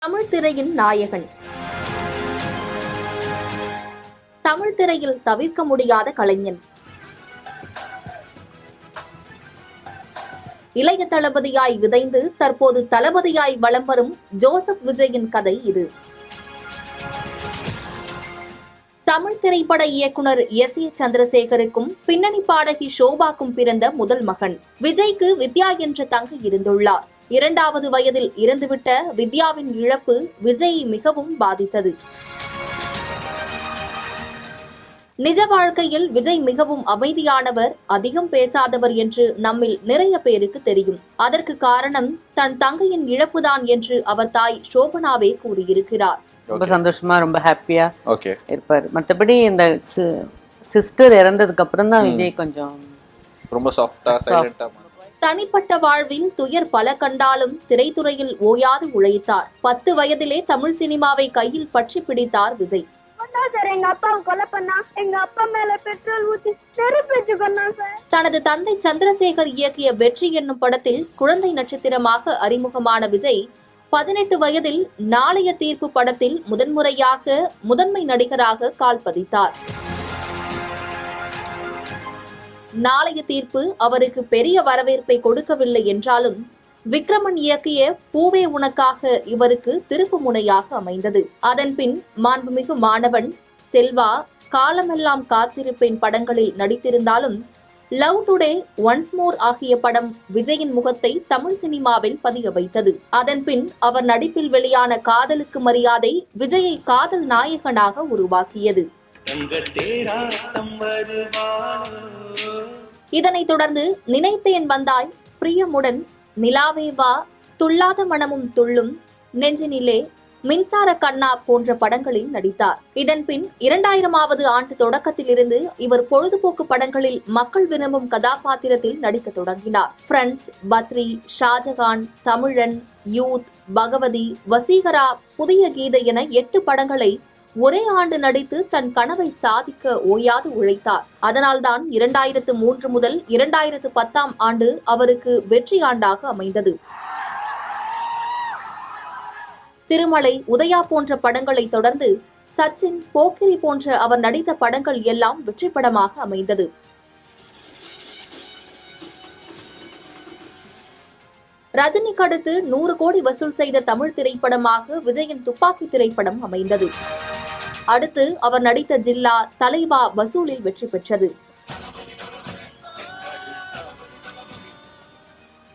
தமிழ் திரையின் நாயகன். தமிழ் திரையில் தவிர்க்க முடியாத கலைஞன். இளைய தளபதியாய் விதைந்து தற்போது தளபதியாய் வலம் வரும் ஜோசப் விஜயின் கதை இது. தமிழ் திரைப்பட இயக்குனர் எஸ்.ஏ. சந்திரசேகருக்கும் பின்னணி பாடகி ஷோபாக்கும் பிறந்த முதல் மகன். விஜய்க்கு வித்யா என்ற தங்கை இருந்துள்ளார். 2வது வயதில் இறந்துவிட்ட வித்யாவின் இழப்பு விஜயை மிகவும் பாதித்தது. நிஜ வாழ்க்கையில் விஜய் மிகவும் அமைதியானவர், அதிகம் பேசாதவர் என்று நம்மில் நிறைய பேருக்கு தெரியும். அதற்கு காரணம் தன் தங்கையின் இழப்புதான் என்று அவர் தாய் ஷோபனாவே கூறியிருக்கிறார். ரொம்ப சந்தோஷமா ரொம்ப ஹாப்பியா இருப்பார். மற்றபடி இந்த சிஸ்டர் இறந்ததுக்கு அப்புறம் தான் விஜய் கொஞ்சம் ரொம்ப சாஃப்டா சைலண்டா. தனிப்பட்ட வாழ்வில் துயர் பல கண்டாலும் திரைத்துறையில் ஓயாது உழைத்தார். 10 வயதிலே தமிழ் சினிமாவை கையில் பற்றி பிடித்தார் விஜய். தனது தந்தை சந்திரசேகர் இயக்கிய வெற்றி என்னும் படத்தில் குழந்தை நட்சத்திரமாக அறிமுகமான விஜய் 18 வயதில் நாளைய தீர்ப்பு படத்தில் முதன்முறையாக முதன்மை நடிகராக கால் பதித்தார். நாளைய தீர்ப்பு அவருக்கு பெரிய வரவேற்பை கொடுக்கவில்லை என்றாலும் விக்ரமன் இயக்கிய பூவே உனக்காக இவருக்கு திருப்பு முனையாக அமைந்தது. அதன்பின் மாண்புமிகு மாணவன், செல்வா, காலமெல்லாம் காத்திருப்பேன் படங்களில் நடித்திருந்தாலும் லவ் டுடே, ஒன்ஸ் மோர் ஆகிய படம் விஜயின் முகத்தை தமிழ் சினிமாவில் பதிய வைத்தது. அதன்பின் அவர் நடிப்பில் வெளியான காதலுக்கு மரியாதை விஜயை காதல் நாயகனாக உருவாக்கியது. இதனைத் தொடர்ந்து நினைத்தேன் வந்தாய், பிரியமுடன், நிலாவே வா, துள்ளாத மனமும் துள்ளும், நெஞ்சினிலே, மின்சார கண்ணா போன்ற படங்களில் நடித்தார். இதன்பின் 2000வது ஆண்டு தொடக்கத்திலிருந்து இவர் பொழுதுபோக்கு படங்களில் மக்கள் விரும்பும் கதாபாத்திரத்தில் நடிக்க தொடங்கினார். ஃப்ரெண்ட்ஸ், பத்ரி, ஷாஜகான், தமிழன், யூத், பகவதி, வசீகரா, புதிய கீதை என 8 படங்களை ஒரே ஆண்டு நடித்து தன் கனவை சாதிக்க ஓயாது உழைத்தார். அதனால்தான் 2003 முதல் 2010ஆம் ஆண்டு அவருக்கு வெற்றி ஆண்டாக அமைந்தது. திருமலை, உதயா போன்ற படங்களை தொடர்ந்து சச்சின், போக்கிரி போன்ற அவர் நடித்த படங்கள் எல்லாம் வெற்றி படமாக அமைந்தது. ரஜினிக்கு அடுத்து 100 கோடி வசூல் செய்த தமிழ் திரைப்படமாக விஜயின் துப்பாக்கி திரைப்படம் அமைந்தது. அடுத்து அவர் நடித்த ஜில்லா, தலைவா வசூலில் வெற்றி பெற்றது.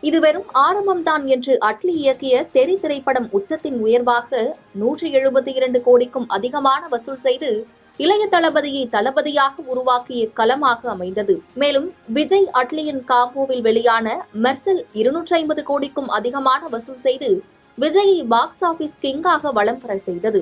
இது வெறும் ஆரம்பம்தான் என்று அட்லி இயக்கிய தெறி திரைப்படம் உச்சத்தின் உயர்வாக 172 கோடிக்கும் அதிகமான வசூல் செய்து இளைய தளபதியை தளபதியாக உருவாக்கிய களமாக அமைந்தது. மேலும் விஜய் அட்லியின் காம்போவில் வெளியான மெர்சல் 250 கோடிக்கும் அதிகமான வசூல் செய்து விஜயை பாக்ஸ் ஆபீஸ் கிங்காக வலம் பெற செய்தது.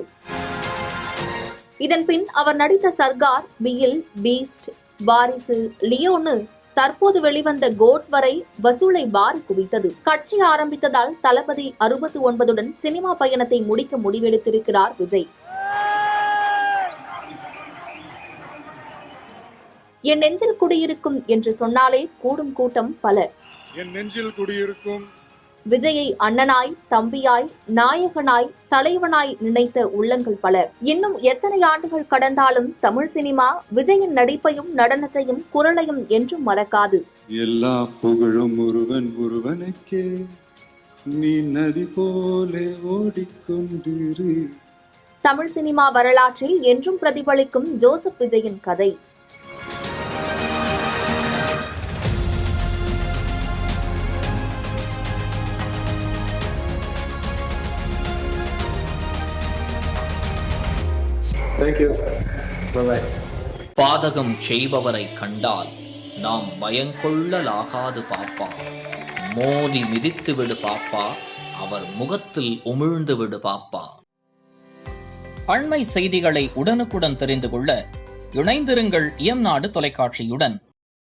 இதன்பின் அவர் நடித்த சர்கார், பிகில், பீஸ்ட், வாரிசு, லியோனு, தற்போது வெளிவந்த கோட் வரை வசூலை வாரி குவித்தது. கட்சி ஆரம்பித்ததால் தளபதி 69உடன் சினிமா பயணத்தை முடிக்க முடிவெடுத்திருக்கிறார் விஜய். என் நெஞ்சில் குடியிருக்கும் என்று சொன்னாலே கூடும் கூட்டம் பல. என் நெஞ்சில் குடியிருக்கும் விஜயை அண்ணனாய், தம்பியாய், நாயகனாய், தலைவனாய் நினைத்த உள்ளங்கள் பல. இன்னும் எத்தனை ஆண்டுகள் கடந்தாலும் தமிழ் சினிமா விஜயின் நடிப்பையும் நடனத்தையும் குரலையும் என்றும் மறக்காது. எல்லா புகழும் ஒருவனுக்கே, நீ நதி போலே ஓடிக்கொண்டிரு. தமிழ் சினிமா வரலாற்றில் என்றும் பிரதிபலிக்கும் ஜோசப் விஜயின் கதை. பாதகம் செய்பவரை கண்டால் நாம் பயங்கொள்ளலாகாது பாப்பா. மோதி மிதித்து விடு பாப்பா, அவர் முகத்தில் உமிழ்ந்து விடு பாப்பா. அண்மை செய்திகளை உடனுக்குடன் தெரிந்து கொள்ள இணைந்திருங்கள் இயம்நாடு தொலைக்காட்சியுடன்.